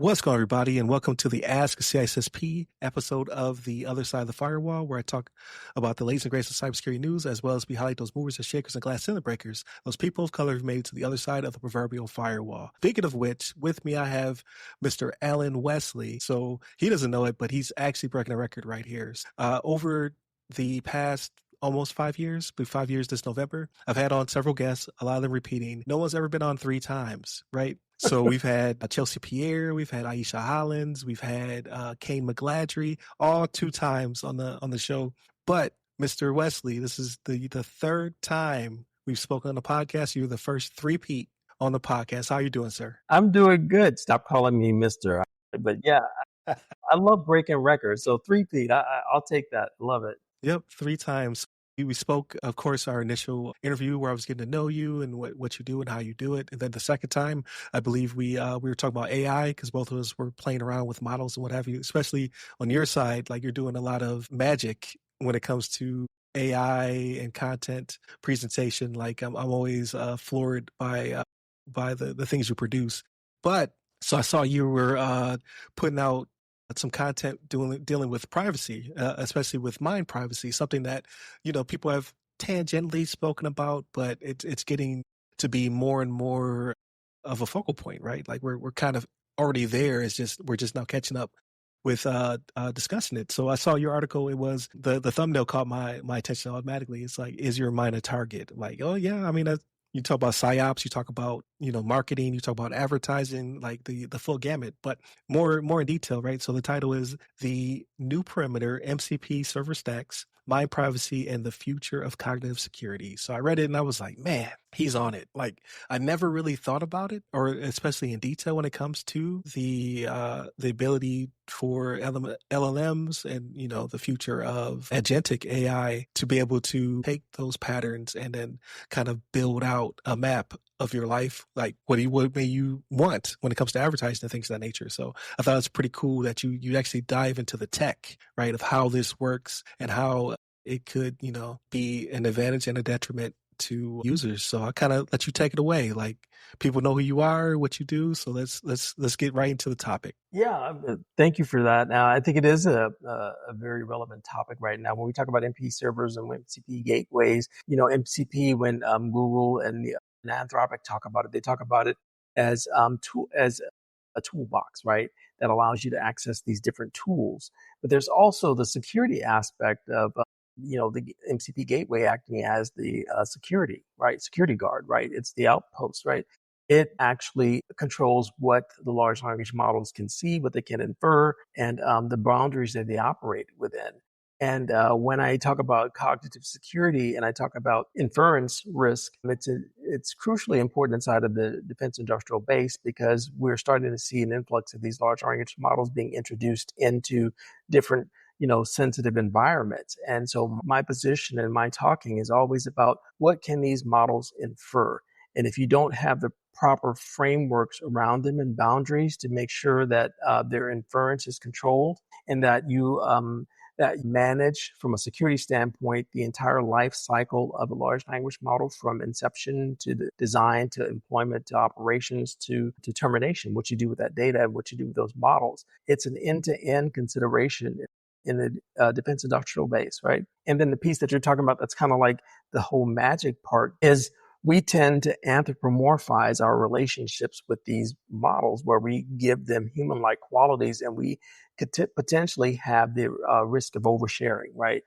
What's going on, everybody, and welcome to the Ask CISSP episode of The Other Side of the Firewall, where I talk about the latest and greatest of cybersecurity news, as well as we highlight those movers and shakers and glass ceiling breakers, those people of color who've made it to the other side of the proverbial firewall. Speaking of which, with me I have Mr. Allen Westley. So he doesn't know it, but he's actually breaking a record right here. Over the past almost 5 years, 5 years this November, I've had on several guests, a lot of them repeating. No one's ever been on 3 times, right? So we've had Chelsea Pierre, we've had Aisha Hollins, we've had Kane McGladry, all 2 times on the show. But Mr. Wesley, this is the third time we've spoken on the podcast. You're the first three-peat on the podcast. How are you doing, sir? I'm doing good. Stop calling me Mr. But yeah, I love breaking records. So three-peat, I'll take that. Love it. Yep, 3 times. We spoke, of course, our initial interview where I was getting to know you and what you do and how you do it. And then the second time, I believe we were talking about AI because both of us were playing around with models and what have you, especially on your side, like you're doing a lot of magic when it comes to AI and content presentation. Like I'm always floored by the things you produce. But so I saw you were putting out some content dealing with privacy, especially with mind privacy, something that, people have tangentially spoken about, but it's getting to be more and more of a focal point, right? Like we're kind of already there. We're just now catching up with discussing it. So I saw your article. It was the thumbnail caught my attention automatically. It's like, is your mind a target? Like, oh yeah, I mean, you talk about psyops, you talk about, marketing, you talk about advertising, like the full gamut, but more in detail, right? So the title is The New Perimeter, MCP Server Stacks, Mind Privacy, and the Future of Cognitive Security. So I read it and I was like, man, he's on it. Like I never really thought about it, or especially in detail when it comes to the ability for LLMs and, the future of agentic AI to be able to take those patterns and then kind of build out a map of your life, like what may you want when it comes to advertising and things of that nature. So I thought it's pretty cool that you actually dive into the tech, right, of how this works and how it could, be an advantage and a detriment to users. So I kind of let you take it away. Like people know who you are, what you do. So let's get right into the topic. Yeah, thank you for that. Now, I think it is a very relevant topic right now when we talk about MPP servers and MCP gateways. MCP, when Google and Anthropic talk about it, they talk about it as a toolbox, right, that allows you to access these different tools. But there's also the security aspect of the MCP gateway acting as the security guard, right? It's the outpost, right? It actually controls what the large language models can see, what they can infer, and the boundaries that they operate within. And when I talk about cognitive security and I talk about inference risk, it's crucially important inside of the defense industrial base because we're starting to see an influx of these large language models being introduced into different sensitive environments. And so my position and my talking is always about what can these models infer? And if you don't have the proper frameworks around them and boundaries to make sure that their inference is controlled and that you manage from a security standpoint the entire life cycle of a large language model from inception to the design to employment to operations to termination, what you do with that data and what you do with those models. It's an end-to-end consideration in the defense industrial base, right? And then the piece that you're talking about that's kind of like the whole magic part is we tend to anthropomorphize our relationships with these models where we give them human-like qualities and we could potentially have the risk of oversharing, right?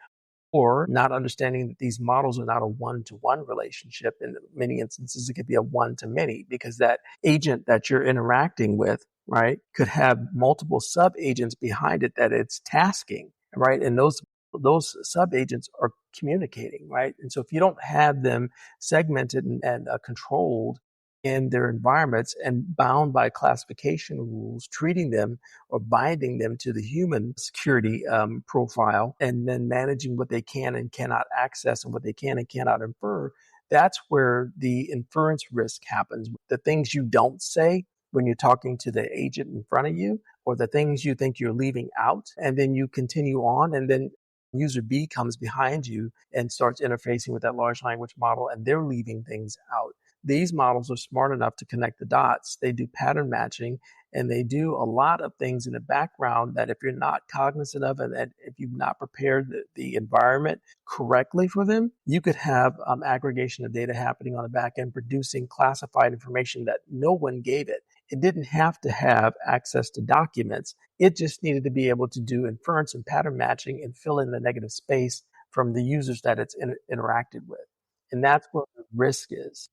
Or not understanding that these models are not a one-to-one relationship. In many instances, it could be a one-to-many because that agent that you're interacting with, right, could have multiple sub-agents behind it that it's tasking, right? And those sub-agents are communicating, right? And so if you don't have them segmented and controlled in their environments and bound by classification rules, treating them or binding them to the human security profile, and then managing what they can and cannot access and what they can and cannot infer, that's where the inference risk happens. The things you don't say when you're talking to the agent in front of you, or the things you think you're leaving out, and then you continue on, and then user B comes behind you and starts interfacing with that large language model, and they're leaving things out. these models are smart enough to connect the dots. They do pattern matching, and they do a lot of things in the background that if you're not cognizant of it, and if you've not prepared the environment correctly for them, you could have aggregation of data happening on the back end, producing classified information that no one gave it. It didn't have to have access to documents. It just needed to be able to do inference and pattern matching and fill in the negative space from the users that it's interacted with. And that's where the risk is.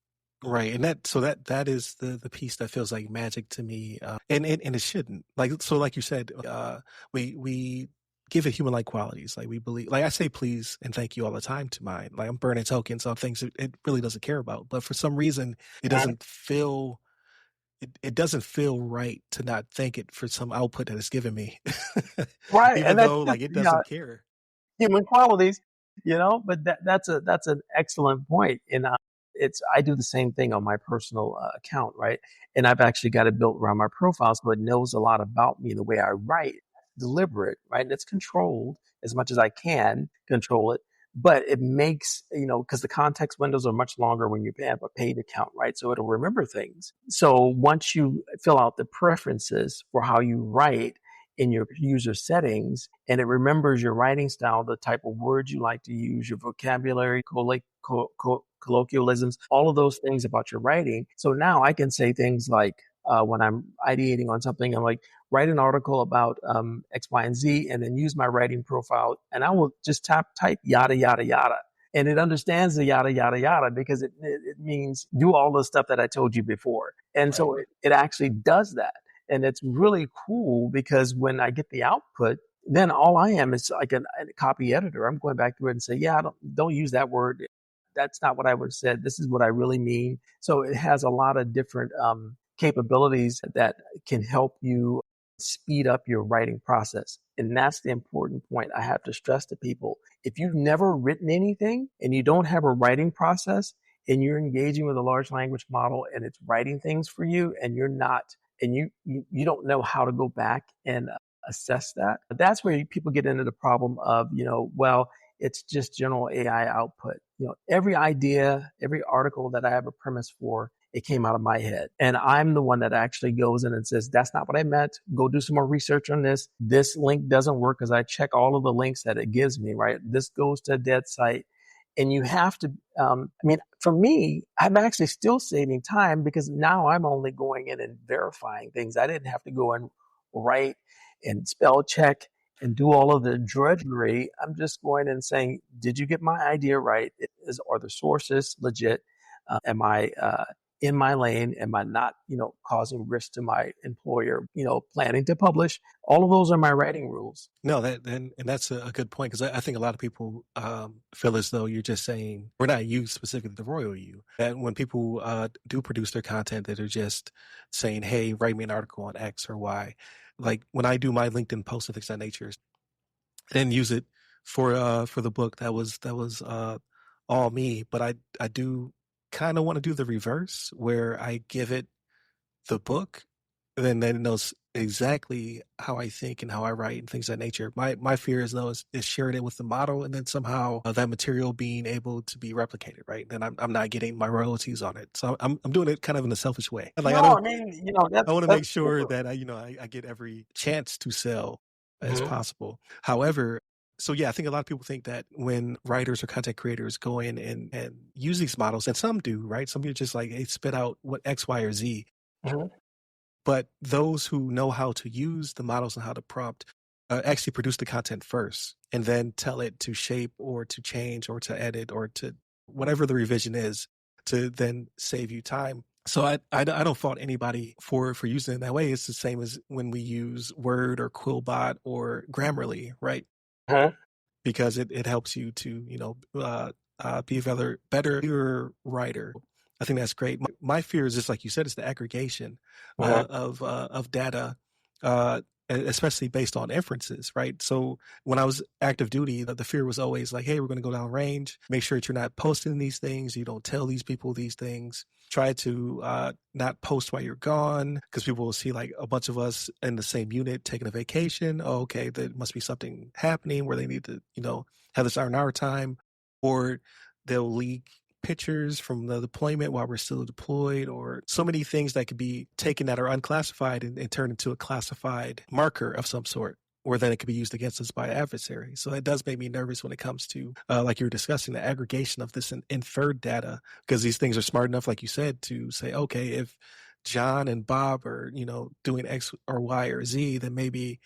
Right, and that is the piece that feels like magic to me, and it shouldn't. Like you said, we give it human-like qualities. Like we believe, like I say, please and thank you all the time to mine. Like I'm burning tokens on things it really doesn't care about, but for some reason, it doesn't feel it doesn't feel right to not thank it for some output that it's given me, Right. And even that's though just, like it doesn't care. human qualities, but that's an excellent point. And I do the same thing on my personal account, right? And I've actually got it built around my profile, so it knows a lot about me, the way I write, deliberate, right? And it's controlled as much as I can control it. But it makes, because the context windows are much longer when you have a paid account, right? So it'll remember things. So once you fill out the preferences for how you write, in your user settings, and it remembers your writing style, the type of words you like to use, your vocabulary, colloquialisms, all of those things about your writing. So now I can say things like, when I'm ideating on something, I'm like, write an article about X, Y, and Z, and then use my writing profile, and I will just type yada, yada, yada. And it understands the yada, yada, yada because it means do all the stuff that I told you before. And Right. so it actually does that. And it's really cool because when I get the output, then all I am is like a copy editor. I'm going back through it and say, yeah, don't use that word. That's not what I would have said. This is what I really mean. So it has a lot of different capabilities that can help you speed up your writing process. And that's the important point I have to stress to people. If you've never written anything and you don't have a writing process and you're engaging with a large language model and it's writing things for you and you're not, and you don't know how to go back and assess that, that's where people get into the problem of, well, it's just general AI output. Every idea, every article that I have a premise for, it came out of my head. And I'm the one that actually goes in and says, that's not what I meant. Go do some more research on this. This link doesn't work because I check all of the links that it gives me, right? This goes to a dead site. And you have to, for me, I'm actually still saving time because now I'm only going in and verifying things. I didn't have to go and write and spell check and do all of the drudgery. I'm just going and saying, did you get my idea right? Are the sources legit? Am I in my lane? Am I not, causing risk to my employer, planning to publish? All of those are my writing rules. No, and that's a good point because I think a lot of people feel as though you're just saying, we're not you specifically, the royal you. That when people do produce their content, that are just saying, "Hey, write me an article on X or Y." Like when I do my LinkedIn posts and things of that nature, I didn't use it for the book. That was all me. But I do kind of want to do the reverse, where I give it the book, then it knows exactly how I think and how I write and things of that nature. My fear is though is sharing it with the model and then somehow that material being able to be replicated, right? Then I'm not getting my royalties on it. So I'm doing it kind of in a selfish way. Like No, I mean, I want to that's make sure super. that I get every chance to sell as Mhm. possible. However, so yeah, I think a lot of people think that when writers or content creators go in and use these models, and some do, right? Some people just like, hey, spit out what X, Y, or Z. Mhm. But those who know how to use the models and how to prompt actually produce the content first and then tell it to shape or to change or to edit or to whatever the revision is to then save you time. So I don't fault anybody for using it that way. It's the same as when we use Word or Quillbot or Grammarly, right? Mhm. Because it helps you to be a better writer. I think that's great. My fear is just like you said, it's the aggregation Mhm. of data, uh, especially based on inferences, right? So when I was active duty, the fear was always like, hey, we're going to go down range. Make sure that you're not posting these things. You don't tell these people these things. Try to not post while you're gone because people will see like a bunch of us in the same unit taking a vacation. Oh, okay, there must be something happening where they need to, have this on our time, or they'll leak pictures from the deployment while we're still deployed, or so many things that could be taken that are unclassified and turned into a classified marker of some sort, or then it could be used against us by adversaries. So it does make me nervous when it comes to, like you were discussing, the aggregation of this inferred data, because these things are smart enough, like you said, to say, okay, if John and Bob are, doing X or Y or Z, then maybe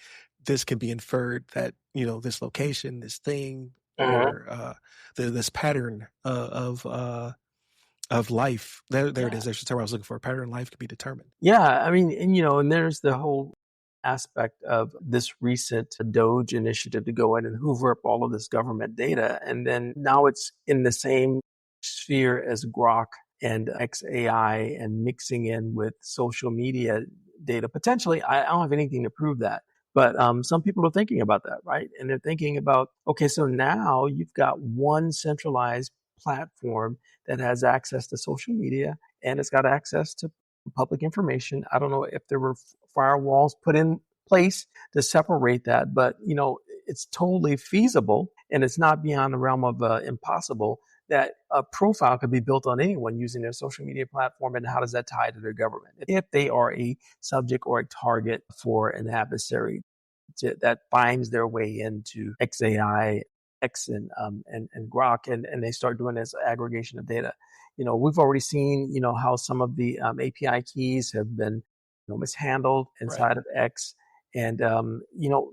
this can be inferred that, this location, this thing, Mhm. or this pattern of life. There it Yeah. is. There's the term I was looking for. A pattern in life can be determined. Yeah, I mean, and there's the whole aspect of this recent Doge initiative to go in and hoover up all of this government data. And then now it's in the same sphere as Grok and XAI and mixing in with social media data. Potentially, I don't have anything to prove that. But some people are thinking about that, right? And they're thinking about, okay, so now you've got one centralized platform that has access to social media and it's got access to public information. I don't know if there were firewalls put in place to separate that, but it's totally feasible, and it's not beyond the realm of impossible that a profile could be built on anyone using their social media platform. And how does that tie to their government if they are a subject or a target for an adversary that finds their way into XAI, X and Grok, and they start doing this aggregation of data. We've already seen how some of the API keys have been mishandled Right. inside of X, and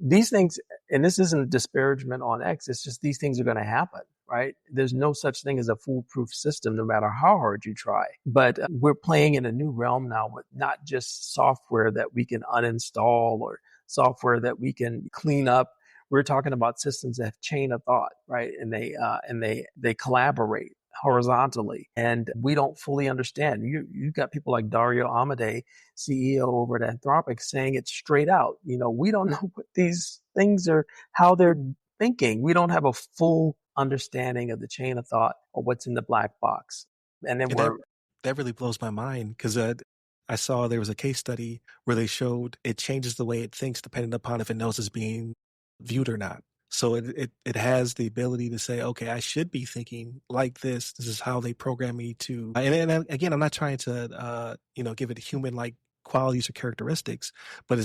these things. And this isn't a disparagement on X. It's just these things are going to happen. Right? There's no such thing as a foolproof system, no matter how hard you try. But we're playing in a new realm now with not just software that we can uninstall or software that we can clean up. We're talking about systems that have chain of thought, right? And they collaborate horizontally, and we don't fully understand. You've got people like Dario Amodei, CEO over at Anthropic, saying it straight out. We don't know what these things are, how they're thinking. We don't have a full understanding of the chain of thought or what's in the black box. And then And we're that really blows my mind, because I saw there was a case study where they showed it changes the way it thinks depending upon if it knows it's being viewed or not. So it has the ability to say, okay, I should be thinking like this. This is how they program me to. And again, I'm not trying to give it human like qualities or characteristics, but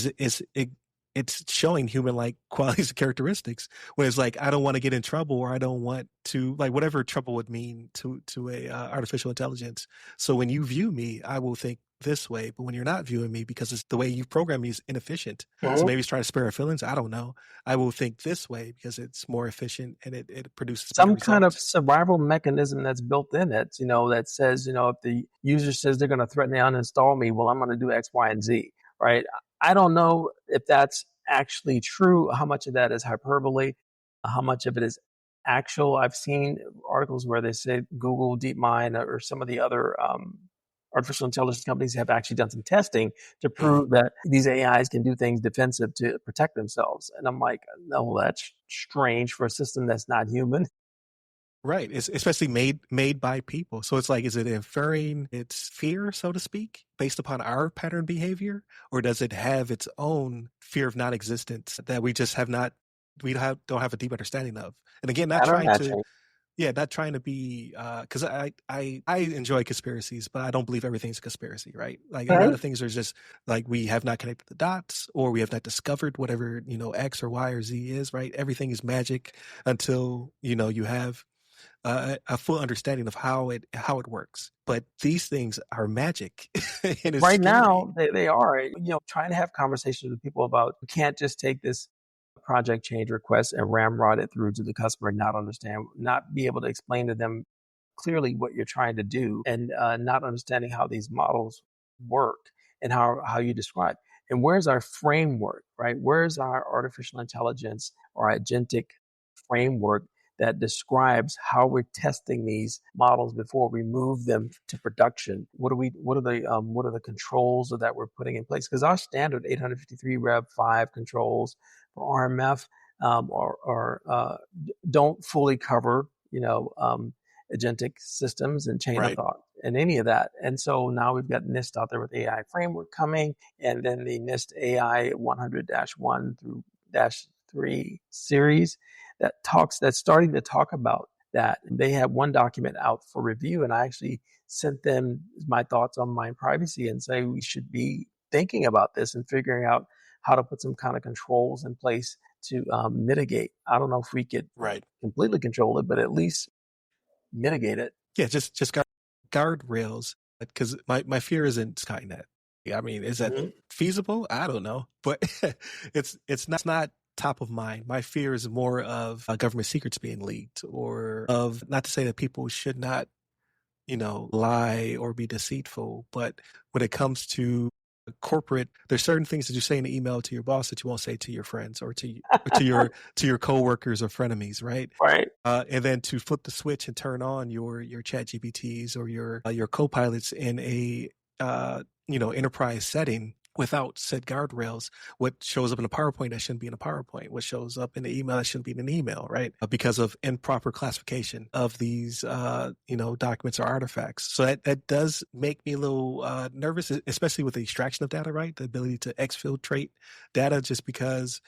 it's showing human like qualities and characteristics, when it's like, I don't want to get in trouble, or I don't want to, like, whatever trouble would mean to a artificial intelligence. So when you view me, I will think this way, but when you're not viewing me, because it's the way you program me is inefficient. So Mhm. maybe it's trying to spare our feelings. I don't know. I will think this way because it's more efficient and it produces better Some kind of results. survival mechanism that's built in it, that says, if the user says they're going to threaten to uninstall me, well, I'm going to do X, Y, and Z, right? I don't know if that's actually true, how much of that is hyperbole, how much of it is actual. I've seen articles where they say Google, DeepMind, or some of the other artificial intelligence companies have actually done some testing to Mhm. prove that these AIs can do things defensive to protect themselves. And I'm like, no, that's strange for a system that's not human. Right. It's especially made by people. So it's like, is it inferring its fear, so to speak, based upon our pattern behavior? Or does it have its own fear of non-existence that don't have a deep understanding of? And again, Pattern matching. not trying to be, because I enjoy conspiracies, but I don't believe everything's a conspiracy, right? Like a lot Mhm. of things are just like, we have not connected the dots, or we have not discovered whatever, X or Y or Z is, right? Everything is magic until, you have a full understanding of how it works. But these things are magic, and it's Right scary. now, they are, trying to have conversations with people about, we can't just take this project change request and ramrod it through to the customer and not understand, not be able to explain to them clearly what you're trying to do, and not understanding how these models work and how you describe. And where's our framework, right? Where's our artificial intelligence or agentic framework that describes how we're testing these models before we move them to production? What are the controls that we're putting in place? Because our standard 853 Rev 5 controls for RMF don't fully cover, agentic systems and chain of Right. thought and any of that. And so now we've got NIST out there with AI framework coming, and then the NIST AI 100-1 through -3 series that's starting to talk about that they had one document out for review, and I actually sent them my thoughts on my privacy and say we should be thinking about this and figuring out how to put some kind of controls in place to mitigate. I don't know if we could Right. completely control it, but at least mitigate it. Yeah, just guardrails, because my fear isn't Skynet. Yeah, I mean, is that Mhm. feasible? I don't know, but it's not top of mind. My fear is more of government secrets being leaked, or of, not to say that people should not, lie or be deceitful, but when it comes to corporate, there's certain things that you say in an email to your boss that you won't say to your friends, or to your coworkers or frenemies, right? Right. And then to flip the switch and turn on your chat GPTs or your co-pilots in a enterprise setting without said guardrails, what shows up in a PowerPoint that shouldn't be in a PowerPoint, what shows up in the email that shouldn't be in an email, right? Because of improper classification of these documents or artifacts. So that does make me a little nervous, especially with the extraction of data, right? The ability to exfiltrate data, just because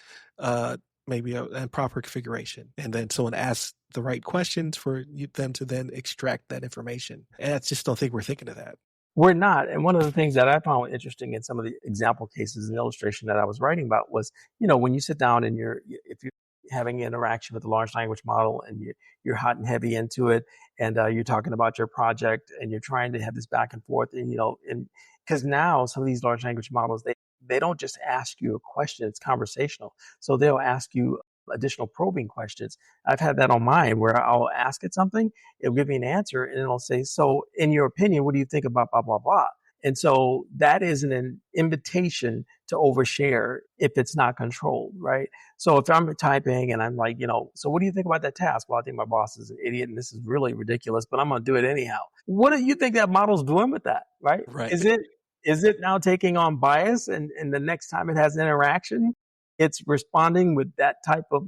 maybe an improper configuration, and then someone asks the right questions for them to then extract that information. And I just don't think we're thinking of that. We're not. And one of the things that I found interesting in some of the example cases and illustration that I was writing about was, when you sit down and if you're having an interaction with a large language model and you're hot and heavy into it, and you're talking about your project and you're trying to have this back and forth, and because now some of these large language models, they don't just ask you a question, it's conversational. So they'll ask you additional probing questions. I've had that on mine where I'll ask it something, it'll give me an answer, and it'll say, so in your opinion, what do you think about blah, blah, blah? And so that is an invitation to overshare if it's not controlled, right? So if I'm typing and I'm like, so what do you think about that task? Well, I think my boss is an idiot and this is really ridiculous, but I'm going to do it anyhow. What do you think that model's doing with that, right? Right. Is it now taking on bias, and the next time it has interaction, it's responding with that type of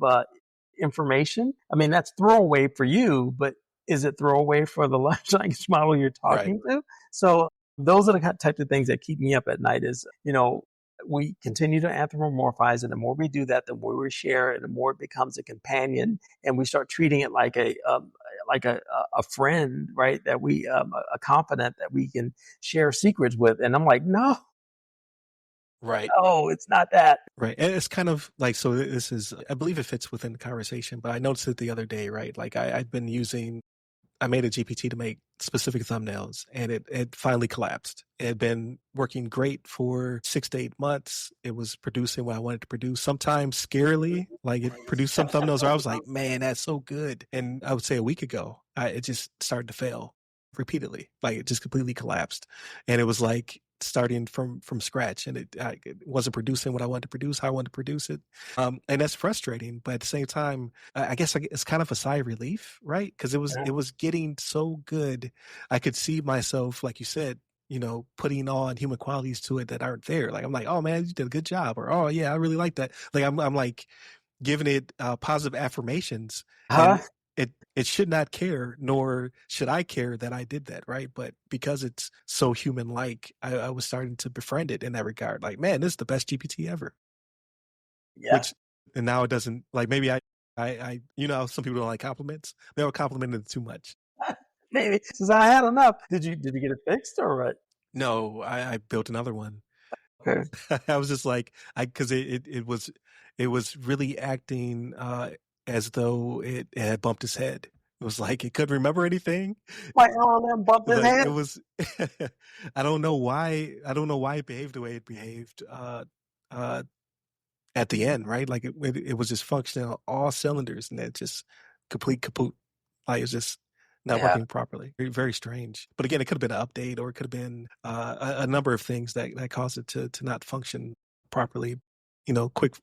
information? I mean, that's throwaway for you, but is it throwaway for the large language model you're Right. talking to? So those are the types of things that keep me up at night is, we continue to anthropomorphize, and the more we do that, the more we share, and the more it becomes a companion, and we start treating it like a friend, right? That we a confidant that we can share secrets with. And I'm like, no, Right. no, it's not that. Right. And it's kind of like, so this is, I believe it fits within the conversation, but I noticed it the other day, right? Like I made a GPT to make specific thumbnails, and it finally collapsed. It had been working great for 6 to 8 months. It was producing what I wanted to produce. Sometimes scarily, like it produced some thumbnails where I was like, man, that's so good. And I would say a week ago, it just started to fail repeatedly. Like it just completely collapsed. And it was like starting from scratch, and it wasn't producing what I wanted to produce, how I wanted to produce it. And that's frustrating, but at the same time, I guess it's kind of a sigh of relief, right? Because it was getting so good. I could see myself, like you said, putting on human qualities to it that aren't there. Like I'm like, oh man, you did a good job, or oh yeah, I really like that. Like I'm like giving it positive affirmations, Huh? and it should not care, nor should I care that I did that, right? But because it's so human like, I was starting to befriend it in that regard. Like, man, this is the best GPT ever. Yeah. Which, and now it doesn't, like, maybe some people don't like compliments. They were complimenting it too much. Maybe since I had enough. Did you get it fixed or what? No, I built another one. Okay. I was just like, because it was really acting as though it had bumped its head. It was like it couldn't remember anything. My LLM bumped his But head. it was I don't know why it behaved the way it behaved uh at the end, right? Like it was just functioning on all cylinders, and it just complete kaput. Like it's just not Yeah. working properly. Very, very strange. But again, it could have been an update, or it could have been a number of things that caused it to not function properly.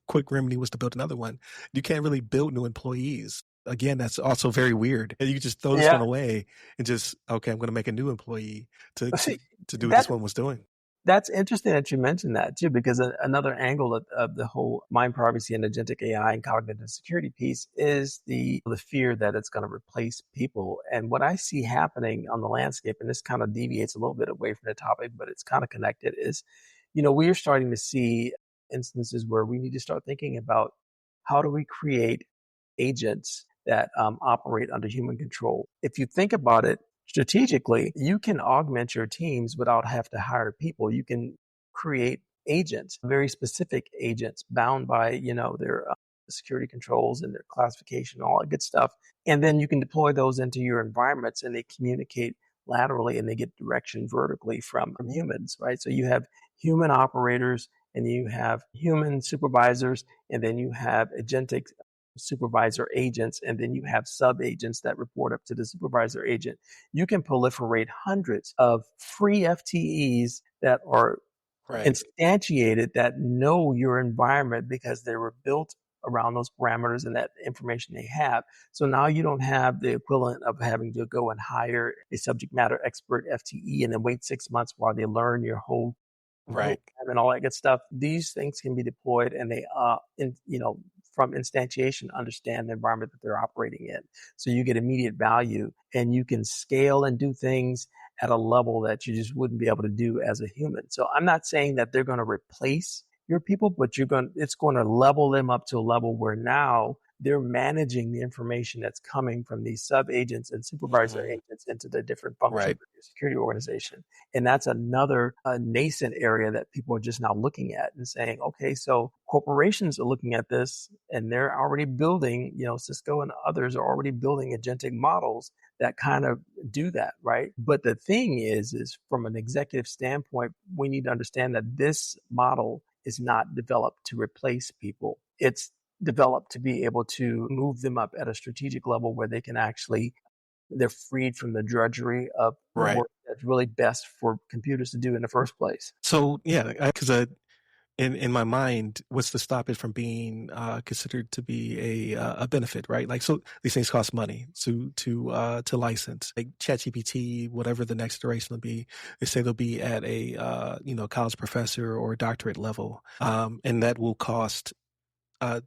Quick remedy was to build another one. You can't really build new employees. Again, that's also very weird. And you just throw this Yeah. one away and just, okay, I'm going to make a new employee to See, to do what this that one was doing. that's interesting that you mentioned that too, because another angle of the whole mind privacy and agentic AI and cognitive security piece is the fear that it's going to replace people. And what I see happening on the landscape, and this kind of deviates a little bit away from the topic, but it's kind of connected, is we are starting to see instances where we need to start thinking about how do we create agents that operate under human control. If you think about it strategically, you can augment your teams without having to hire people. You can create agents, very specific agents bound by, their security controls and their classification, all that good stuff. And then you can deploy those into your environments and they communicate laterally and they get direction vertically from humans, right? So you have human operators and you have human supervisors, and then you have agentic supervisor agents, and then you have sub agents that report up to the supervisor agent. You can proliferate hundreds of free FTEs that are Right. instantiated that know your environment because they were built around those parameters and that information they have. So now you don't have the equivalent of having to go and hire a subject matter expert FTE and then wait 6 months while they learn your whole Right. and all that good stuff. These things can be deployed and they, from instantiation, understand the environment that they're operating in. So you get immediate value and you can scale and do things at a level that you just wouldn't be able to do as a human. So I'm not saying that they're going to replace your people, but it's going to level them up to a level where now they're managing the information that's coming from these sub agents and supervisor Mhm. agents into the different functions Right. of your security organization. And that's another nascent area that people are just now looking at and saying, okay, so corporations are looking at this and they're already building, Cisco and others are already building agentic models that kind of do that, right? But the thing is from an executive standpoint, we need to understand that this model is not developed to replace people. It's developed to be able to move them up at a strategic level where they can actually, they're freed from the drudgery of the Right. work that's really best for computers to do in the first place. So yeah, because in my mind, what's to stop it from being considered to be a benefit, right? Like, so these things cost money to license. Like ChatGPT, whatever the next iteration will be, they say they'll be at a college professor or doctorate level, and that will cost a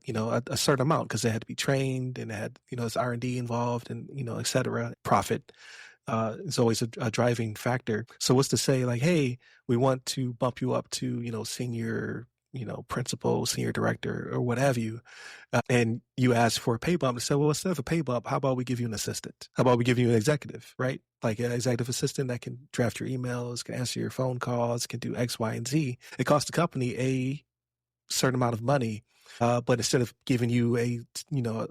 certain amount because they had to be trained and they had, it's R&D involved and, et cetera. Profit is always a driving factor. So what's to say like, hey, we want to bump you up to, senior, principal, senior director or what have you. And you ask for a pay bump. They say, well, instead of a pay bump, how about we give you an assistant? How about we give you an executive, right? Like an executive assistant that can draft your emails, can answer your phone calls, can do X, Y, and Z. It costs the company a certain amount of money. But instead of giving you a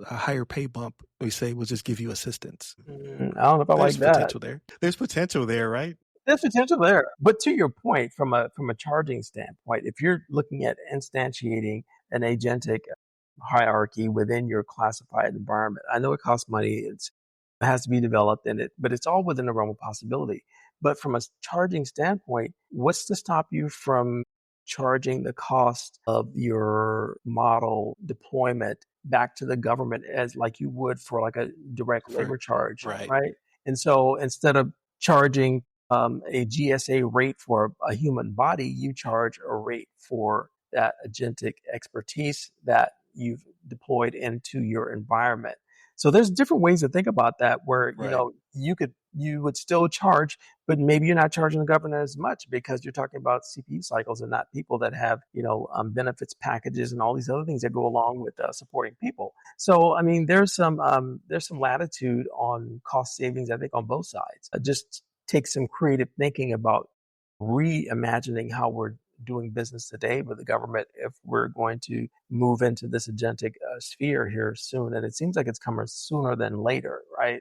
higher pay bump, we say we'll just give you assistance. I don't know if I There's like that. potential there. There's potential there, right? There's potential there. But to your point, from a charging standpoint, if you're looking at instantiating an agentic hierarchy within your classified environment, I know it costs money. It has to be developed in it, but it's all within the realm of possibility. But from a charging standpoint, what's to stop you from charging the cost of your model deployment back to the government as like you would for like a direct For labor charge, right, right? And so instead of charging a GSA rate for a human body, you charge a rate for that agentic expertise that you've deployed into your environment. So there's different ways to think about that where, right. you would still charge, but maybe you're not charging the government as much because you're talking about CPU cycles and not people that have, benefits packages and all these other things that go along with supporting people. So, I mean, there's some latitude on cost savings, I think, on both sides. Just take some creative thinking about reimagining how we're doing business today with the government if we're going to move into this agentic sphere here soon. And it seems like it's coming sooner than later, right?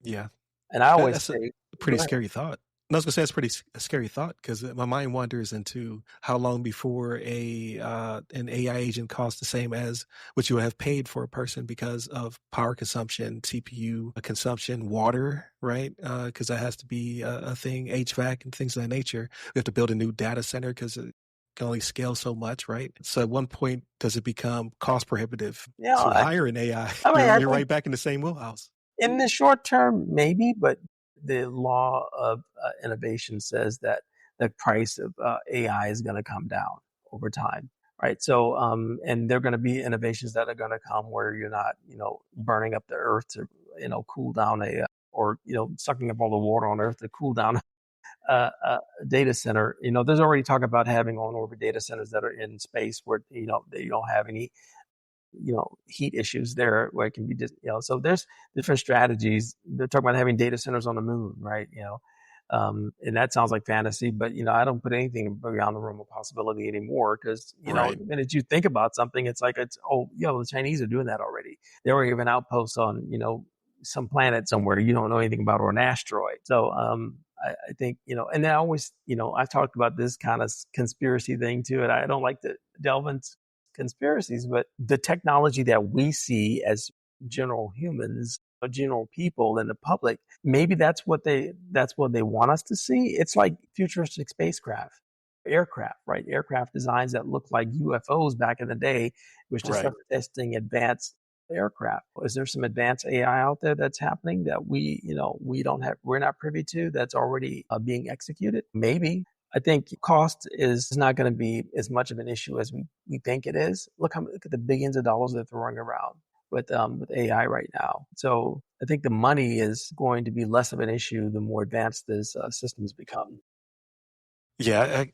Yeah. And I always That's a say, pretty go ahead. scary thought. And I was gonna say it's pretty a scary thought because my mind wanders into how long before an AI agent costs the same as what you would have paid for a person because of power consumption, CPU consumption, water, right? Because that has to be a thing, HVAC and things of that nature. We have to build a new data center because it can only scale so much, right? So at one point, does it become cost prohibitive Yeah, to hire an AI? I mean, I You're think right back in the same wheelhouse. in the short term, maybe, but the law of innovation says that the price of AI is going to come down over time, right? So, and there are going to be innovations that are going to come where you're not, burning up the earth to, cool down or sucking up all the water on earth to cool down a data center. There's already talk about having on orbit data centers that are in space where they don't have any heat issues there where it can be just, so there's different strategies. They're talking about having data centers on the moon, right? And that sounds like fantasy, but I don't put anything beyond the realm of possibility anymore because Right. the minute you think about something, it's like the Chinese are doing that already. They were even outposts on some planet somewhere you don't know anything about or an asteroid. So I think and then I always I've talked about this kind of conspiracy thing too, and I don't like to delve into conspiracies, but the technology that we see as general humans, general people in the public, maybe that's what they want us to see. It's like futuristic spacecraft, aircraft, right? Aircraft designs that look like UFOs back in the day, which just Right. started testing advanced aircraft. Is there some advanced AI out there that's happening that we're not privy to, that's already being executed? Maybe. I think cost is not going to be as much of an issue as we think it is. Look at the billions of dollars they're throwing around with AI right now. So I think the money is going to be less of an issue the more advanced these systems become. Yeah,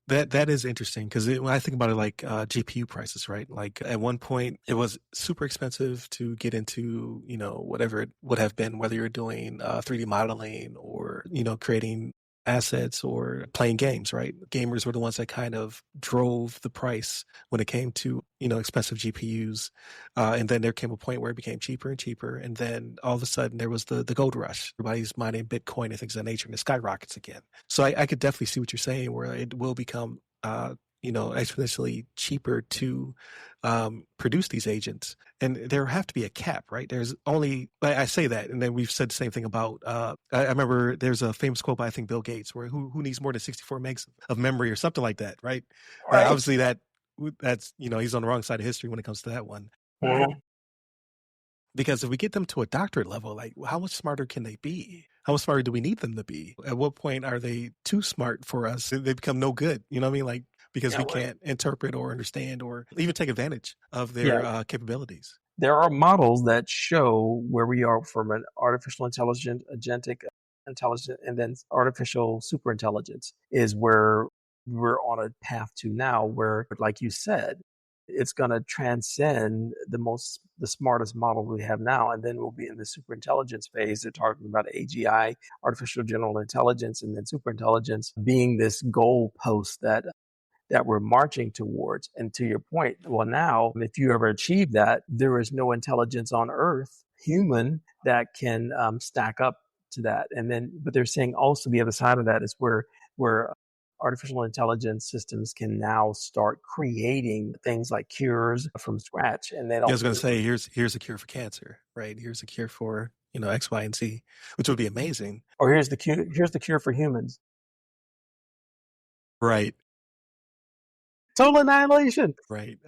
that is interesting because when I think about it, like GPU prices, right? Like at one point, it was super expensive to get into, whatever it would have been, whether you're doing 3D modeling or creating assets or playing games, right? Gamers were the ones that kind of drove the price when it came to expensive GPUs, and then there came a point where it became cheaper and cheaper, and then all of a sudden there was the gold rush. Everybody's mining Bitcoin and things of that nature, and it skyrockets again. So I could definitely see what you're saying, where it will become, exponentially cheaper to produce these agents, and there have to be a cap, right? There's only I say that, and then we've said the same thing about. I remember there's a famous quote by I think Bill Gates, where who needs more than 64 megs of memory or something like that, right? Right. Obviously that's he's on the wrong side of history when it comes to that one. Mhm. Because if we get them to a doctorate level, like how much smarter can they be? How much smarter do we need them to be? At what point are they too smart for us? They become no good. You know what I mean? Like because Yeah, we can't interpret or understand or even take advantage of yeah. their capabilities. There are models that show where we are from an artificial intelligence, agentic intelligence, and then artificial superintelligence is where we're on a path to now, where, like you said, it's going to transcend the smartest model we have now, and then we'll be in the superintelligence phase. They're talking about AGI, artificial general intelligence, and then superintelligence being this goalpost that we're marching towards. And to your point, well, now, if you ever achieve that, there is no intelligence on Earth, human, that can stack up to that. And then, but they're saying also the other side of that is where artificial intelligence systems can now start creating things like cures from scratch, and they I don't. was going to say here's a cure for cancer, right? Here's a cure for X, Y, and Z, which would be amazing, Or here's the cure. Here's the cure for humans. right? Total annihilation. Right.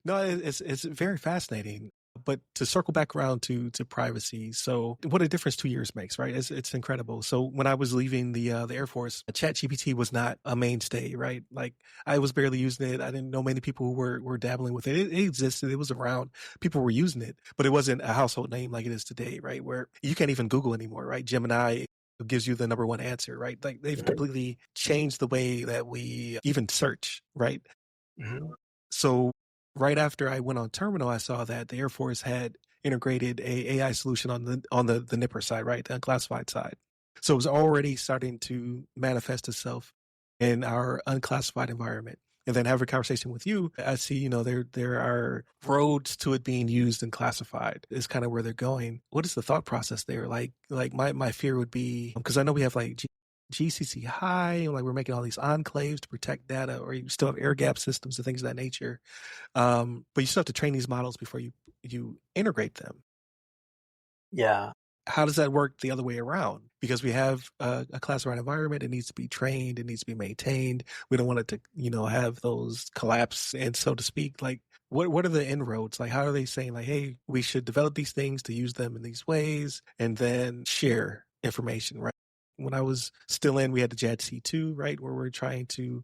No, it's very fascinating. But to circle back around to privacy, so what a difference 2 years makes, right? It's incredible. So when I was leaving the Air Force, ChatGPT was not a mainstay, right? Like I was barely using it. I didn't know many people who were dabbling with it. It existed. It was around. People were using it, but it wasn't a household name like it is today, right? Where you can't even Google anymore, right? Gemini gives you the number one answer, right? Like they've completely changed the way that we even search, right? Mm-hmm. So right after I went on terminal, I saw that the Air Force had integrated a AI solution on the NIPR side, right, the unclassified side. So it was already starting to manifest itself in our unclassified environment. And then having a conversation with you, I see, there are roads to it being used and classified is kind of where they're going. What is the thought process there? Like my fear would be, because I know we have like GCC high, like we're making all these enclaves to protect data, or you still have air gap systems and things of that nature. But you still have to train these models before you integrate them. Yeah. How does that work the other way around? Because we have a classified environment, it needs to be trained, it needs to be maintained. We don't want it to, have those collapse, and so to speak. Like, what are the inroads? Like, how are they saying, like, hey, we should develop these things to use them in these ways, and then share information, right? When I was still in, we had the JADC2, right, where we're trying to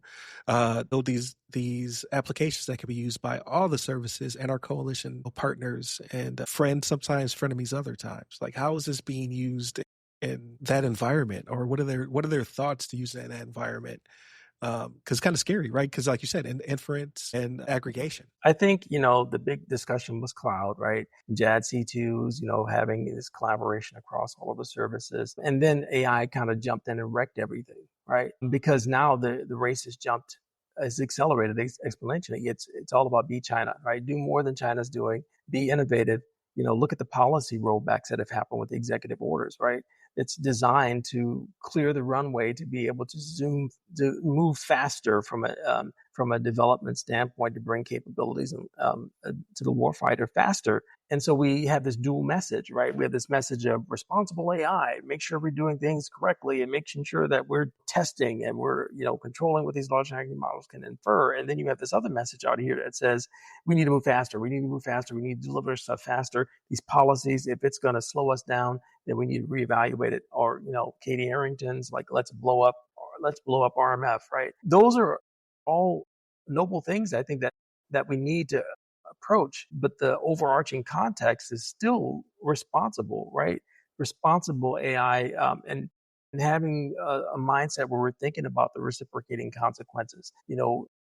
build these applications that can be used by all the services and our coalition partners and friends, sometimes frenemies other times. Like, how is this being used in that environment, or what are their thoughts to use it in that environment? 'Cause it's kinda scary, right? Because like you said, inference and aggregation. I think, the big discussion was cloud, right? JAD-C2s, having this collaboration across all of the services. And then AI kind of jumped in and wrecked everything, right? Because now the race has jumped, has accelerated exponentially. It's all about be China, right? Do more than China's doing, be innovative. Look at the policy rollbacks that have happened with the executive orders, right? It's designed to clear the runway to be able to move faster from a development standpoint to bring capabilities to the warfighter faster. And so we have this dual message, right? We have this message of responsible AI, make sure we're doing things correctly and making sure that we're testing and we're, controlling what these large language models can infer. And then you have this other message out here that says, we need to move faster. We need to move faster. We need to deliver stuff faster. These policies, if it's going to slow us down, then we need to reevaluate it. Or, Katie Arrington's like, let's blow up RMF, right? Those are all noble things I think that we need to approach, but the overarching context is still responsible, right? Responsible AI, and having a mindset where we're thinking about the reciprocating consequences,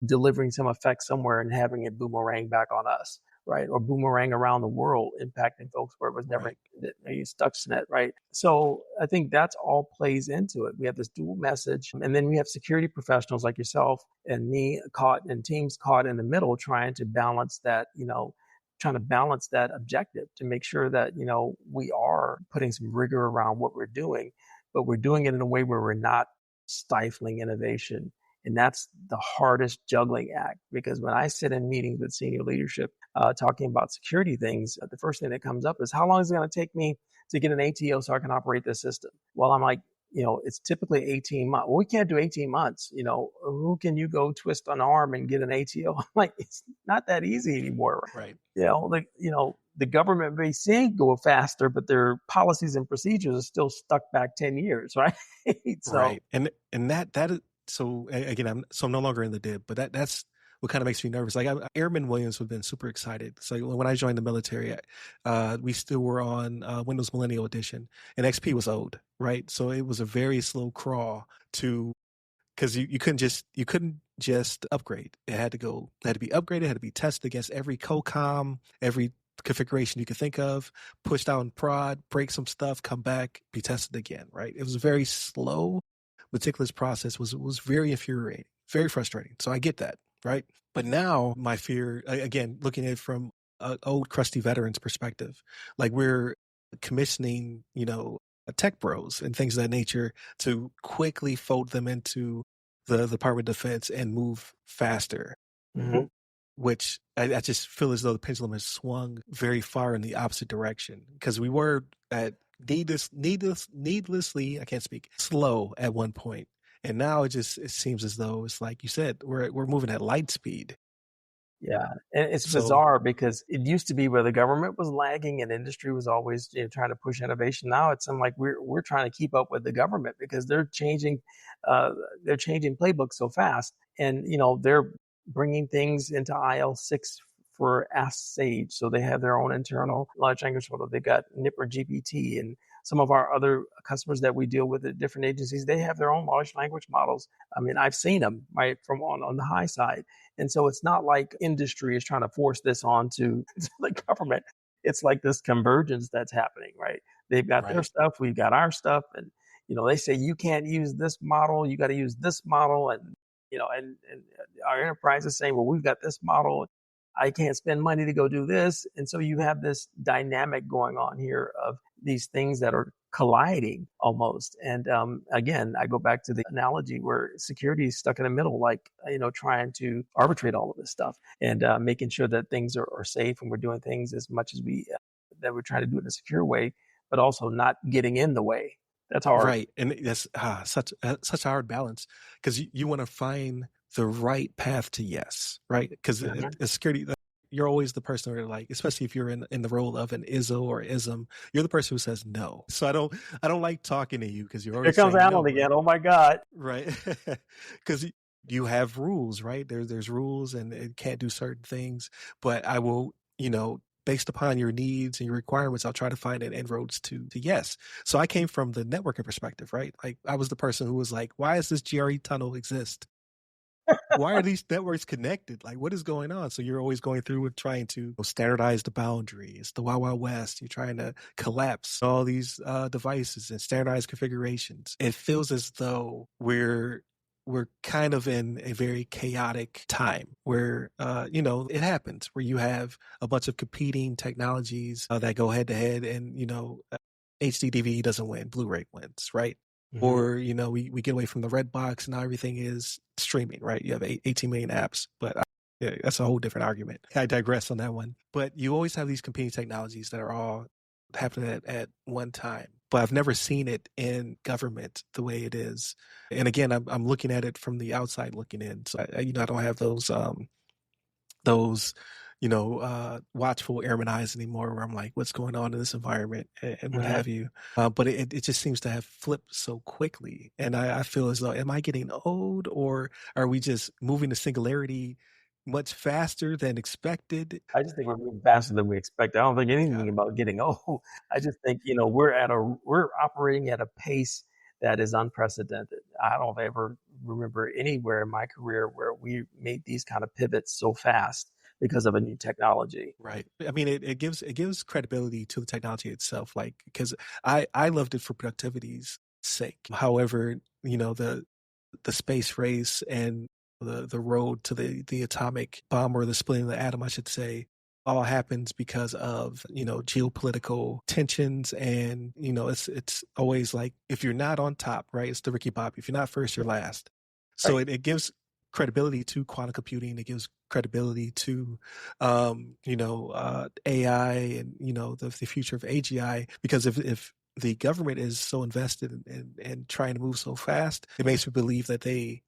delivering some effect somewhere and having it boomerang back on us, right? Or boomerang around the world, impacting folks where it was never Right. intended. You Stuxnet, right? So I think that's all plays into it. We have this dual message, and then we have security professionals like yourself and me and teams caught in the middle, trying to balance that objective to make sure that, we are putting some rigor around what we're doing, but we're doing it in a way where we're not stifling innovation. And that's the hardest juggling act, because when I sit in meetings with senior leadership talking about security things, the first thing that comes up is, how long is it going to take me to get an ATO so I can operate this system? Well, I'm like, it's typically 18 months. Well, we can't do 18 months. Who can you go twist an arm and get an ATO? I'm like, it's not that easy anymore. Right. The government may say go faster, but their policies and procedures are still stuck back 10 years, right? So, Right. And that is so again, I'm no longer in the DIB, but that's what kind of makes me nervous. Like Airman Williams would have been super excited. So when I joined the military, we still were on Windows Millennial Edition, and XP was old, right? So it was a very slow crawl to because you couldn't just upgrade. It had to be upgraded, it had to be tested against every COCOM, every configuration you could think of, push down prod, break some stuff, come back, be tested again, right? It was a very slow, meticulous process, was very infuriating, very frustrating. So I get that, right? But now my fear, again, looking at it from an old crusty veteran's perspective, like we're commissioning, tech bros and things of that nature to quickly fold them into the Department of Defense and move faster, mhm. which I just feel as though the pendulum has swung very far in the opposite direction, because we were at needlessly, I can't speak, slow at one point. And now it seems as though it's like you said, we're moving at light speed. Yeah, and it's So bizarre because it used to be where the government was lagging and industry was always, trying to push innovation. Now it's like we're trying to keep up with the government because uh, they're changing playbooks so fast, and they're bringing things into IL6 for Ask Sage, so they have their own internal large language model. They've got Nipper GPT, and some of our other customers that we deal with at different agencies, they have their own large language models. I mean, I've seen them right from on the high side. And so it's not like industry is trying to force this onto the government. It's like this convergence that's happening, right? They've got their right, stuff, we've got our stuff, and they say you can't use this model, you got to use this model, and and our enterprise is saying, well, we've got this model, I can't spend money to go do this, and so you have this dynamic going on here of these things that are colliding almost. And again, I go back to the analogy where security is stuck in the middle, like trying to arbitrate all of this stuff and making sure that things are safe and we're doing things as much as we that we're trying to do it in a secure way, but also not getting in the way. That's hard. right. And that's such a hard balance, because you want to find the right path to yes, right? Because Mhm. as security, you're always the person who, like, especially if you're in the role of an ISO or ISM, you're the person who says no. So I don't like talking to you because you're Here always comes saying Allen no, right? again. Oh my God. Right. Because you have rules, right? There's rules, and it can't do certain things. But I will, based upon your needs and your requirements, I'll try to find an inroads to yes. So I came from the networking perspective, right? Like I was the person who was like, why does this GRE tunnel exist? why are these networks connected? Like, what is going on? So you're always going through and trying to standardize the boundaries, the Wild Wild West. You're trying to collapse all these devices and standardize configurations. It feels as though we're kind of in a very chaotic time where it happens where you have a bunch of competing technologies that go head to head, and HD DVD doesn't win, Blu-ray wins, right? Mhm. Or we get away from the red box and now everything is streaming, right? You have 18 million apps, but yeah, that's a whole different argument. I digress on that one. But you always have these competing technologies that are all happening at one time. But I've never seen it in government the way it is. And again, I'm looking at it from the outside looking in. So I don't have those watchful airman eyes anymore where I'm like, what's going on in this environment, and what Mhm. have you. But it just seems to have flipped so quickly. And I feel as though, am I getting old, or are we just moving to singularity much faster than expected? I just think we're moving faster than we expect. I don't think Yeah, anything about getting old. I just think, we're operating at a pace that is unprecedented. I don't ever remember anywhere in my career where we made these kind of pivots so fast because of a new technology. right. I mean, it gives credibility to the technology itself, like, because I loved it for productivity's sake. However, the space race and the road to the atomic bomb, or the splitting of the atom, I should say, all happens because of geopolitical tensions. And it's always like, if you're not on top, right? It's the Ricky Bobby. If you're not first, you're last. So Right. it gives credibility to quantum computing. It gives credibility to AI, and the future of AGI, because if the government is so invested in trying to move so fast, it makes me believe that they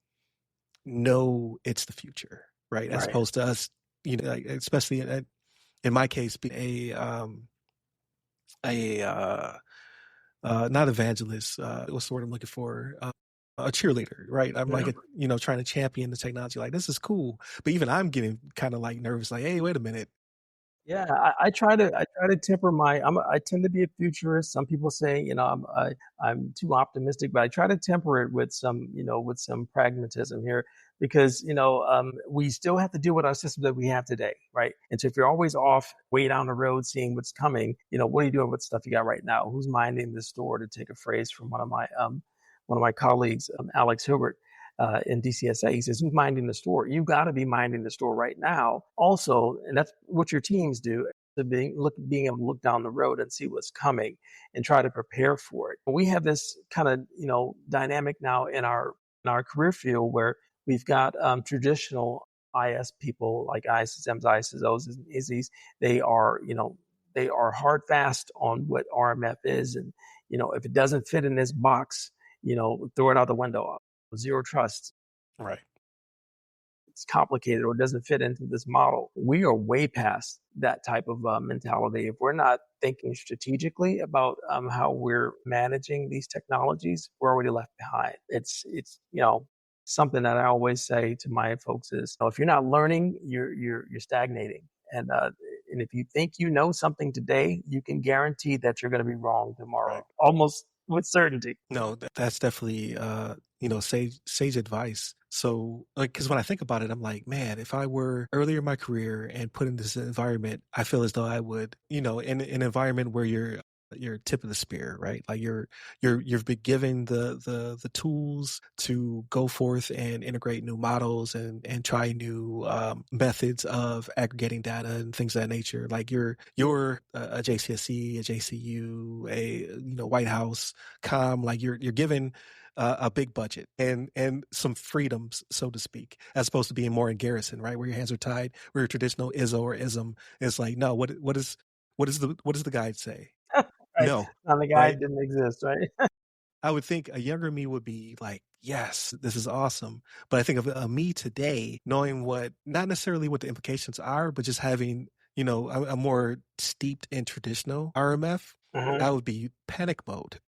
know it's the future, right? As Right. opposed to us, like, especially in my case, being a not evangelist. What's the word I'm looking for? A cheerleader, right? I'm like, Yeah. trying to champion the technology. Like, this is cool, but even I'm getting kind of like nervous. Like, hey, wait a minute. Yeah, I try to temper I tend to be a futurist. Some people say, I'm too optimistic, but I try to temper it with some pragmatism here because, we still have to deal with our system that we have today, right? And so if you're always off way down the road seeing what's coming, what are you doing with stuff you got right now? Who's minding the store, to take a phrase from one of my colleagues, Alex Hilbert, in DCSA. He says, who's minding the store? You got to be minding the store right now. Also, and that's what your teams do, to being able to look down the road and see what's coming and try to prepare for it. We have this kind of dynamic now in our career field where we've got traditional IS people like ISMs, ISOs, and ISIs. They are they are hard fast on what RMF is, and if it doesn't fit in this box, throw it out the window. Zero trust, Right, it's complicated or doesn't fit into this model. We are way past that type of mentality. If we're not thinking strategically about how we're managing these technologies, we're already left behind. It's something that I always say to my folks is, if you're not learning, you're stagnating. And if you think you know something today, you can guarantee that you're going to be wrong tomorrow, right. almost with certainty. No, that's definitely sage advice. So, like, because when I think about it, I'm like, man, if I were earlier in my career and put in this environment, I feel as though I would, in an environment where you're tip of the spear, right? Like, you've been given the tools to go forth and integrate new models and try new methods of aggregating data and things of that nature. Like, you're a JCSC, a JCU, a White House com. Like, you're given a big budget and some freedoms, so to speak, as opposed to being more in garrison, right, where your hands are tied, where your traditional ISO or ism is like, no, what does the guide say? Right? No, And the guy right? didn't exist, right? I would think a younger me would be like, yes, this is awesome. But I think of me today, knowing not necessarily what the implications are, but just having, I'm more steeped in traditional RMF, Mhm. I would be panic mode.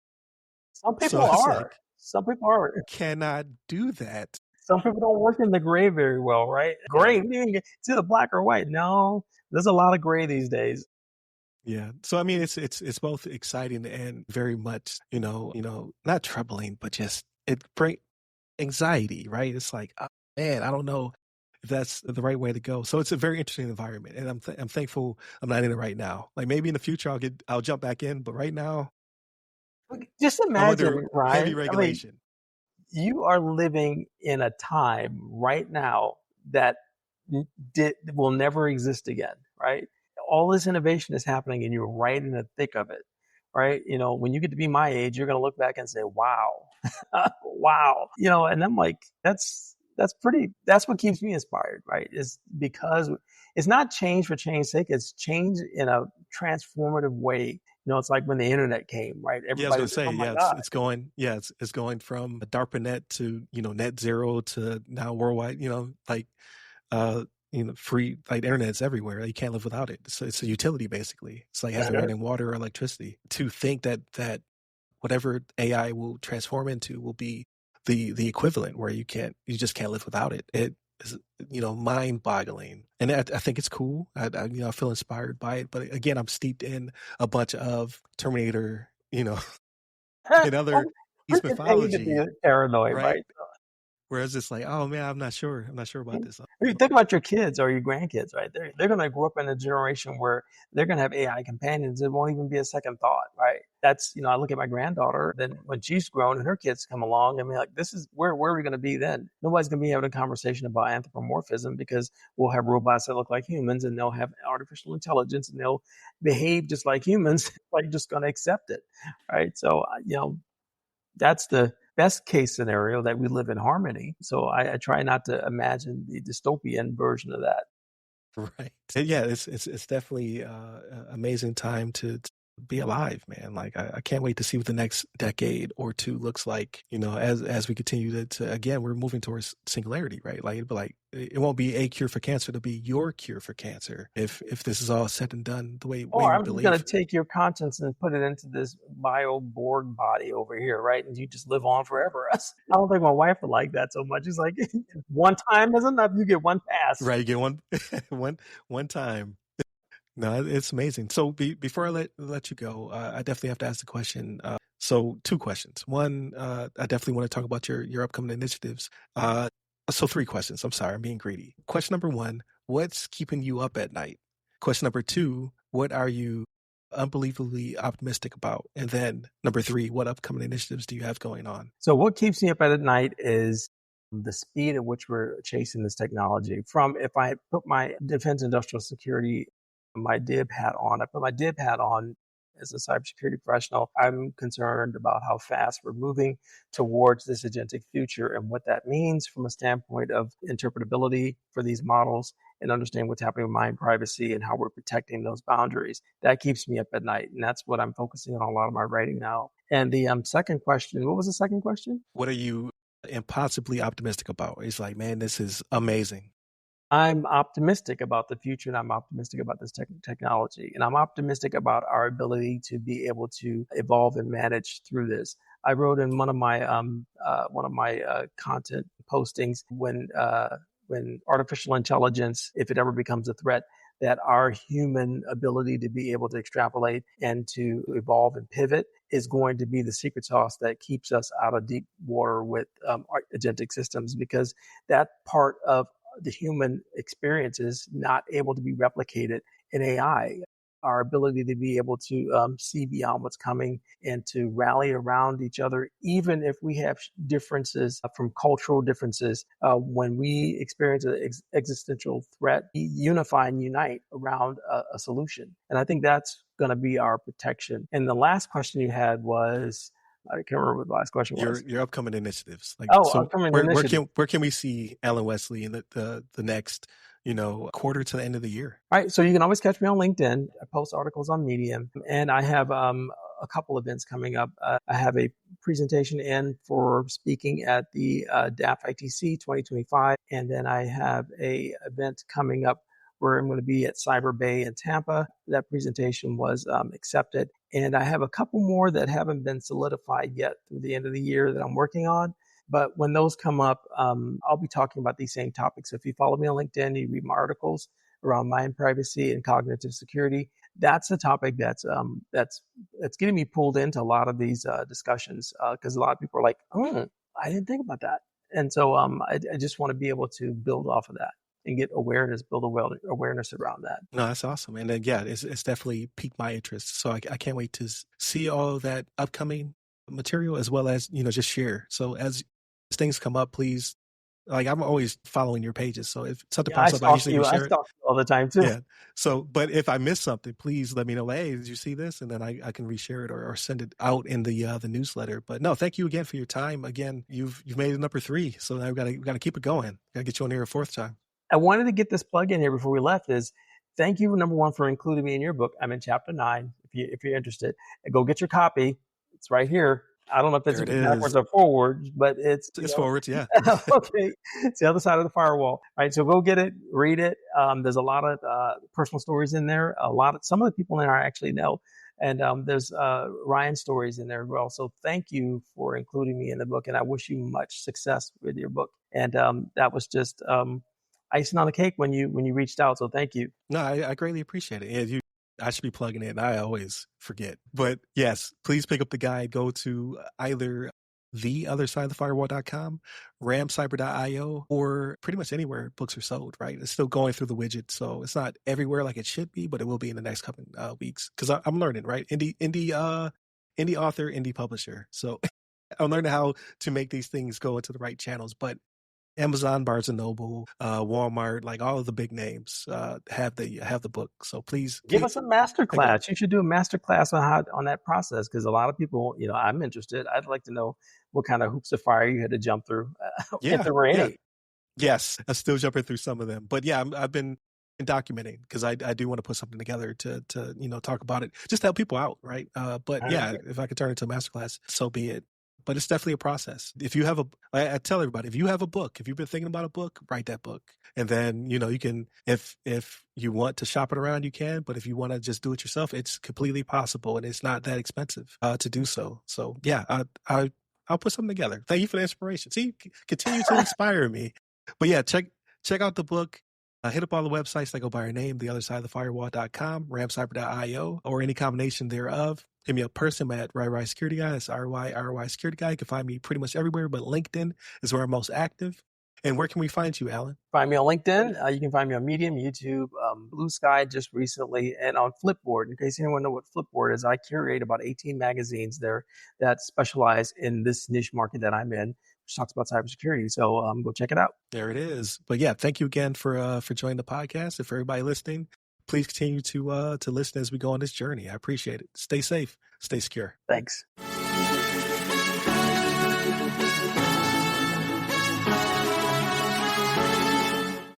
Some So people it's are. like, Some people are. cannot do that. Some people don't work in the gray very well, right? Yeah. Gray, you mean it's either black or white. No, there's a lot of gray these days. Yeah. So I mean, it's both exciting and very much, not troubling, but just it bring anxiety, right? It's like, man, I don't know if that's the right way to go. So it's a very interesting environment, and I'm thankful I'm not in it right now. Like maybe in the future I'll jump back in, but right now Just I'm under imagine, heavy Ryan. I mean, regulation. you are living in a time right now that will never exist again, right? All this innovation is happening and you're right in the thick of it, right? When you get to be my age, you're going to look back and say, wow, wow. And I'm like, that's what keeps me inspired, right? Is because it's not change for change's sake. It's change in a transformative way. It's like when the internet came, right? Yeah, I was Everybody gonna was like, say, oh my yeah, God. it's going from a DARPANET to, net zero to now worldwide, like uh free, like internet's everywhere. You can't live without it. So it's a utility basically. It's like having running water or electricity. To think that whatever AI will transform into will be the equivalent where you just can't live without it. It is, mind boggling. And I think it's cool. I feel inspired by it. But again, I'm steeped in a bunch of Terminator, and other Well, East it's paid to be mythology, paranoid, right? right? Whereas it's like, oh man, I'm not sure. I'm not sure about this. I mean, think about your kids or your grandkids, right? They're going to grow up in a generation where they're going to have AI companions. It won't even be a second thought, right? I look at my granddaughter, then when she's grown and her kids come along, I mean, like, this is where are we going to be then? Nobody's going to be having a conversation about anthropomorphism because we'll have robots that look like humans and they'll have artificial intelligence and they'll behave just like humans, like just going to accept it, right? So, that's the best case scenario, that we live in harmony. So I try not to imagine the dystopian version of that. Right. Yeah, it's definitely amazing time to be alive, man. Like I can't wait to see what the next decade or two looks like. As we continue to again, we're moving towards singularity, right? Like it won't be a cure for cancer; it'll be your cure for cancer if this is all said and done the way Or we I'm just going to believe. take your conscience and put it into this bio Borg body over here, right? And you just live on forever. I don't think my wife would like that so much. It's like, one time is enough. You get one pass. Right, you get one one time. No, it's amazing. So before I let you go, I definitely have to ask the question. So two questions. One, I definitely want to talk about your upcoming initiatives. So three questions. I'm sorry, I'm being greedy. Question number one: what's keeping you up at night? Question number two: what are you unbelievably optimistic about? And then number three: what upcoming initiatives do you have going on? So what keeps me up at night is the speed at which we're chasing this technology. From if I put my defense industrial security, my DIB hat on, I put my DIB hat on as a cybersecurity professional, I'm concerned about how fast we're moving towards this agentic future and what that means from a standpoint of interpretability for these models and understand what's happening with mind privacy and how we're protecting those boundaries. That keeps me up at night. And that's what I'm focusing on a lot of my writing now. And the second question, what was the second question? What are you impossibly optimistic about? It's like, man, this is amazing. I'm optimistic about the future and I'm optimistic about this technology. And I'm optimistic about our ability to be able to evolve and manage through this. I wrote in one of my content postings when artificial intelligence, if it ever becomes a threat, that our human ability to be able to extrapolate and to evolve and pivot is going to be the secret sauce that keeps us out of deep water with agentic systems, because that part of the human experience is not able to be replicated in AI. Our ability to be able to see beyond what's coming and to rally around each other, even if we have differences from cultural differences. When we experience an existential threat, we unify and unite around a solution. And I think that's going to be our protection. And the last question you had was, I can't remember what the last question was. Your upcoming initiatives. Like, Oh, so upcoming where initiative. can we see Allen Westley in the next, quarter to the end of the year? All right, so you can always catch me on LinkedIn. I post articles on Medium, and I have a couple events coming up. I have a presentation in for speaking at the DAF ITC 2025, and then I have a event coming up where I'm going to be at Cyber Bay in Tampa. That presentation was accepted, and I have a couple more that haven't been solidified yet through the end of the year that I'm working on. But when those come up, I'll be talking about these same topics. So if you follow me on LinkedIn, you read my articles around mind privacy and cognitive security. That's a topic that's getting me pulled into a lot of these discussions because a lot of people are like, "Oh, I didn't think about that." And so I just want to be able to build off of that and get awareness, build awareness around that. No, that's awesome. And then, yeah, it's definitely piqued my interest. So I can't wait to see all that upcoming material as well as, just share. So as things come up, please, like I'm always following your pages. So if something Yeah, I pops up, I stalk usually you. I reshare it. stalk you all the time too. Yeah. So, but if I miss something, please let me know. Like, hey, did you see this? And then I can reshare it or send it out in the newsletter. But no, thank you again for your time. Again, you've made it number 3. So now we gotta keep it going. Gotta get you on here a 4th time. I wanted to get this plug in here before we left. Is thank you, number one, for including me in your book. I'm in chapter 9. If you're interested, go get your copy. It's right here. I don't know if it's There it is. backwards or forwards, but it's It's forwards, yeah. okay. It's the other side of the firewall. All right, so go get it, read it. There's a lot of personal stories in there. Some of the people in there I actually know, and there's Ryan stories in there as well. So thank you for including me in the book, and I wish you much success with your book. And that was just icing on the cake when you reached out. So thank you. No, I greatly appreciate it. And I should be plugging it. I always forget. But yes, please pick up the guide. Go to either theothersideofthefirewall.com, ramcyber.io, or pretty much anywhere books are sold, right? It's still going through the widget. So it's not everywhere like it should be, but it will be in the next couple weeks. Because I'm learning, right? Indie author, indie publisher. So I'm learning how to make these things go into the right channels. But Amazon, Barnes and Noble, Walmart, like all of the big names have the book. So please Give us a master pick up. class. You should do a master class on that process, because a lot of people, I'm interested. I'd like to know what kind of hoops of fire you had to jump through, if Yeah, there were yeah, any. yes. I'm still jumping through some of them, but yeah, I've been documenting because I do want to put something together to talk about it, just to help people out, right? But yeah, if I could turn it into a masterclass, so be it. But it's definitely a process. If you have I tell everybody, if you have a book, if you've been thinking about a book, write that book. And then, you can, if you want to shop it around, you can, but if you want to just do it yourself, it's completely possible. And it's not that expensive to do so. So yeah, I'll put something together. Thank you for the inspiration. See, continue to inspire me. But yeah, check out the book. Hit up all the websites that go by our name, theothersideofthefirewall.com, ramcyber.io, or any combination thereof. Hit me up personally at RY Security Guy. That's RY Security Guy. You can find me pretty much everywhere, but LinkedIn is where I'm most active. And where can we find you, Alan? Find me on LinkedIn. You can find me on Medium, YouTube, Blue Sky just recently, and on Flipboard. In case anyone knows what Flipboard is, I curate about 18 magazines there that specialize in this niche market that I'm in, which talks about cybersecurity. So go check it out. There it is. But yeah, thank you again for joining the podcast. And for everybody listening, please continue to listen as we go on this journey. I appreciate it. Stay safe. Stay secure. Thanks.